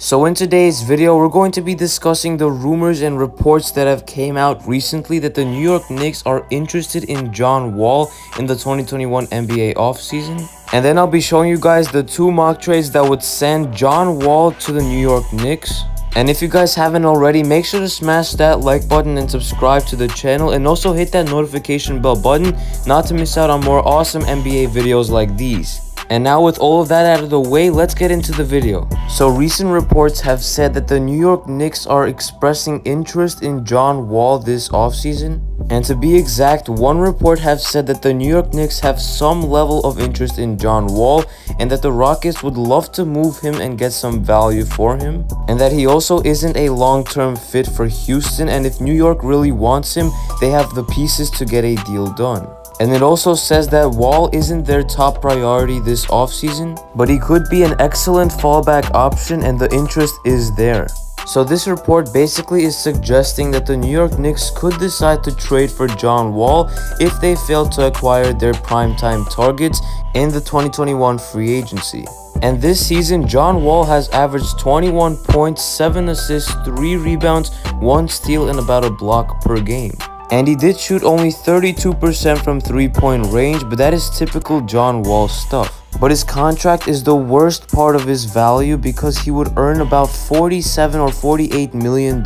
So in today's video, we're going to be discussing the rumors and reports that have came out recently that the New York Knicks are interested in John Wall in the 2021 NBA offseason. And then I'll be showing you guys the two mock trades that would send John Wall to the New York Knicks. And if you guys haven't already, make sure to smash that like button and subscribe to the channel, and also hit that notification bell button not to miss out on more awesome NBA videos like these. And now with all of that out of the way, let's get into the video. So recent reports have said that the New York Knicks are expressing interest in John Wall this offseason. And to be exact, one report has said that the New York Knicks have some level of interest in John Wall, and that the Rockets would love to move him and get some value for him. And that he also isn't a long-term fit for Houston, and if New York really wants him, they have the pieces to get a deal done. And it also says that Wall isn't their top priority this offseason, but he could be an excellent fallback option and the interest is there. So this report basically is suggesting that the New York Knicks could decide to trade for John Wall if they fail to acquire their primetime targets in the 2021 free agency. And this season, John Wall has averaged 21 points, 7 assists, 3 rebounds, 1 steal, and about a block per game. And he did shoot only 32% from three-point range, but that is typical John Wall stuff. But his contract is the worst part of his value because he would earn about $47 or $48 million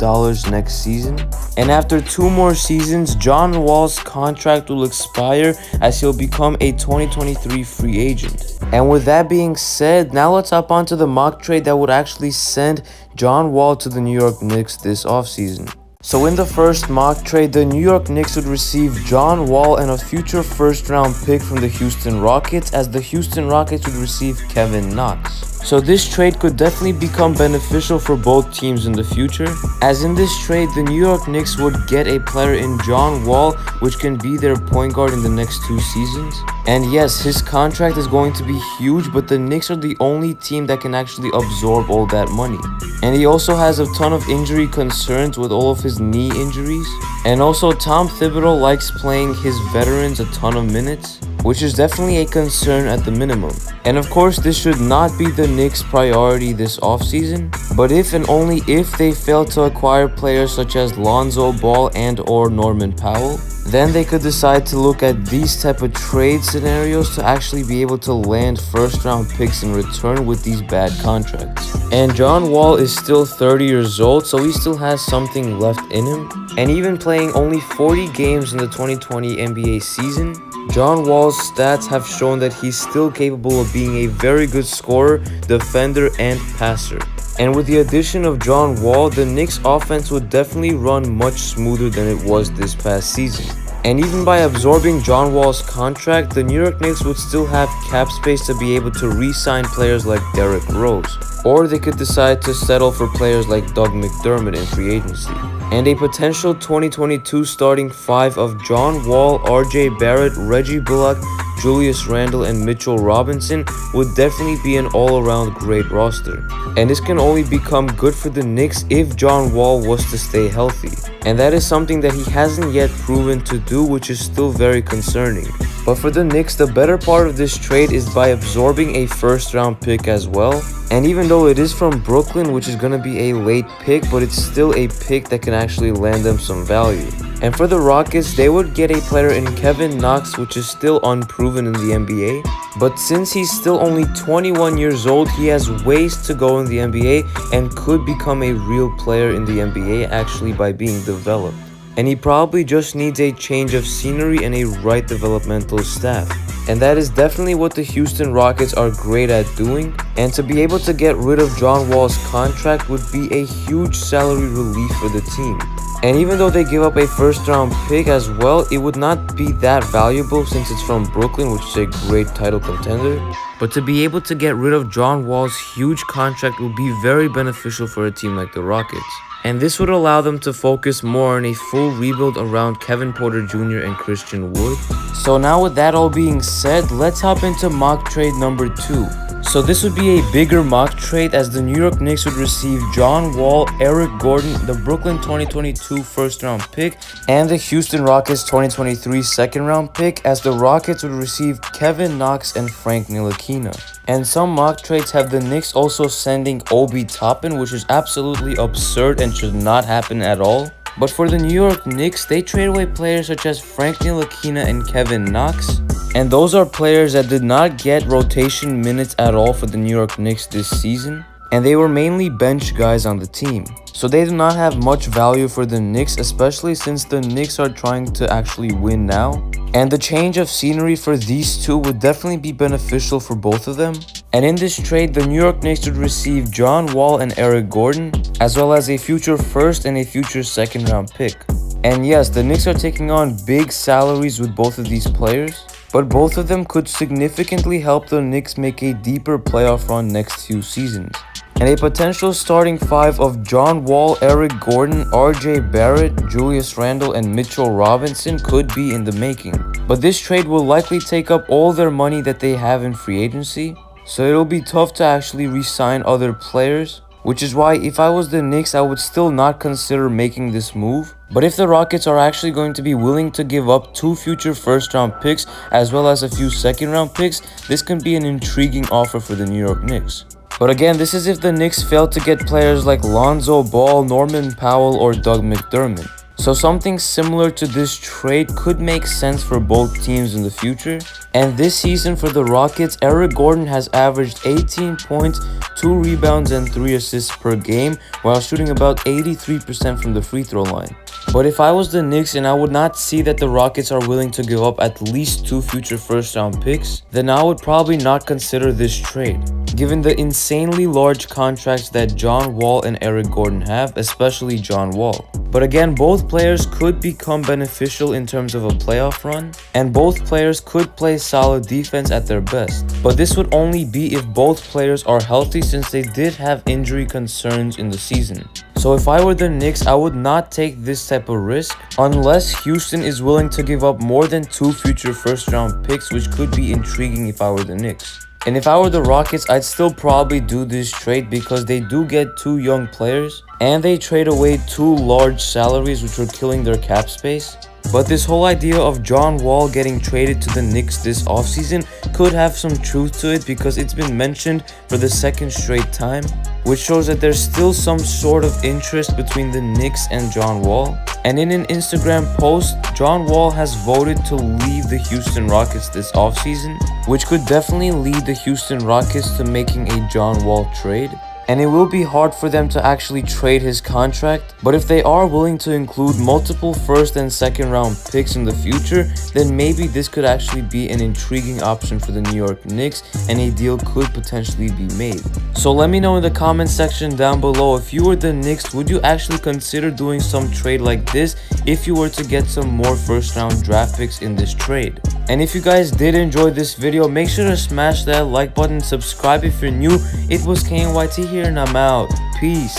next season. And after 2 more seasons, John Wall's contract will expire as he'll become a 2023 free agent. And with that being said, now let's hop onto the mock trade that would actually send John Wall to the New York Knicks this offseason. So in the first mock trade, the New York Knicks would receive John Wall and a future first-round pick from the Houston Rockets, as the Houston Rockets would receive Kevin Knox. So this trade could definitely become beneficial for both teams in the future, as in this trade, the New York Knicks would get a player in John Wall, which can be their point guard in the next 2 seasons. And yes, his contract is going to be huge, but the Knicks are the only team that can actually absorb all that money. And he also has a ton of injury concerns with all of his knee injuries. And also, Tom Thibodeau likes playing his veterans a ton of minutes, which is definitely a concern at the minimum. And of course, this should not be the Knicks' priority this offseason, but if and only if they fail to acquire players such as Lonzo Ball and or Norman Powell, then they could decide to look at these type of trade scenarios to actually be able to land first-round picks in return with these bad contracts. And John Wall is still 30 years old, so he still has something left in him. And even playing only 40 games in the 2020 NBA season, John Wall's stats have shown that he's still capable of being a very good scorer, defender, and passer. And with the addition of John Wall, the Knicks offense would definitely run much smoother than it was this past season. And even by absorbing John Wall's contract, the New York Knicks would still have cap space to be able to re-sign players like Derrick Rose. Or they could decide to settle for players like Doug McDermott in free agency. And a potential 2022 starting 5 of John Wall, RJ Barrett, Reggie Bullock, Julius Randle, and Mitchell Robinson would definitely be an all-around great roster. And this can only become good for the Knicks if John Wall was to stay healthy. And that is something that he hasn't yet proven to do, which is still very concerning. But for the Knicks, the better part of this trade is by absorbing a first-round pick as well. And even though it is from Brooklyn, which is going to be a late pick, but it's still a pick that can actually land them some value. And for the Rockets, they would get a player in Kevin Knox, which is still unproven in the NBA. But since he's still only 21 years old, he has ways to go in the NBA and could become a real player in the NBA actually by being developed. And he probably just needs a change of scenery and a right developmental staff. And that is definitely what the Houston Rockets are great at doing. And to be able to get rid of John Wall's contract would be a huge salary relief for the team. And even though they give up a first-round pick as well, it would not be that valuable since it's from Brooklyn, which is a great title contender. But to be able to get rid of John Wall's huge contract would be very beneficial for a team like the Rockets. And this would allow them to focus more on a full rebuild around Kevin Porter Jr. and Christian Wood. So now with that all being said, let's hop into mock trade number 2. So this would be a bigger mock trade, as the New York Knicks would receive John Wall, Eric Gordon, the Brooklyn 2022 first-round pick, and the Houston Rockets 2023 second-round pick, as the Rockets would receive Kevin Knox and Frank Ntilikina. And some mock trades have the Knicks also sending Obi Toppin, which is absolutely absurd and should not happen at all. But for the New York Knicks, they trade away players such as Frank Ntilikina and Kevin Knox. And those are players that did not get rotation minutes at all for the New York Knicks this season. And they were mainly bench guys on the team. So they do not have much value for the Knicks, especially since the Knicks are trying to actually win now. And the change of scenery for these two would definitely be beneficial for both of them. And in this trade, the New York Knicks would receive John Wall and Eric Gordon, as well as a future first and a future second round pick. And yes, the Knicks are taking on big salaries with both of these players, but both of them could significantly help the Knicks make a deeper playoff run next few seasons. And a potential starting five of John Wall, Eric Gordon, RJ Barrett, Julius Randle, and Mitchell Robinson could be in the making. But this trade will likely take up all their money that they have in free agency, so it'll be tough to actually re-sign other players, which is why if I was the Knicks, I would still not consider making this move. But if the Rockets are actually going to be willing to give up 2 future first round picks as well as a few second round picks, this can be an intriguing offer for the New York Knicks. But again, this is if the Knicks fail to get players like Lonzo Ball, Norman Powell, or Doug McDermott. So something similar to this trade could make sense for both teams in the future. And this season for the Rockets, Eric Gordon has averaged 18 points, 2 rebounds, and 3 assists per game, while shooting about 83% from the free throw line. But if I was the Knicks and I would not see that the Rockets are willing to give up at least 2 future first round picks, then I would probably not consider this trade, given the insanely large contracts that John Wall and Eric Gordon have, especially John Wall. But again, both players could become beneficial in terms of a playoff run, and both players could play solid defense at their best. But this would only be if both players are healthy, since they did have injury concerns in the season. So if I were the Knicks, I would not take this type of risk unless Houston is willing to give up more than 2 future first round picks, which could be intriguing if I were the Knicks. And if I were the Rockets, I'd still probably do this trade because they do get 2 young players and they trade away 2 large salaries, which are killing their cap space. But this whole idea of John Wall getting traded to the Knicks this offseason could have some truth to it, because it's been mentioned for the second straight time, which shows that there's still some sort of interest between the Knicks and John Wall. And in an Instagram post, John Wall has voted to leave the Houston Rockets this offseason, which could definitely lead the Houston Rockets to making a John Wall trade. And it will be hard for them to actually trade his contract, but if they are willing to include multiple first and second round picks in the future, then maybe this could actually be an intriguing option for the New York Knicks, and a deal could potentially be made. So let me know in the comment section down below, if you were the Knicks, would you actually consider doing some trade like this if you were to get some more first round draft picks in this trade? And if you guys did enjoy this video, make sure to smash that like button, subscribe if you're new. It was KNYT here, and I'm out. Peace.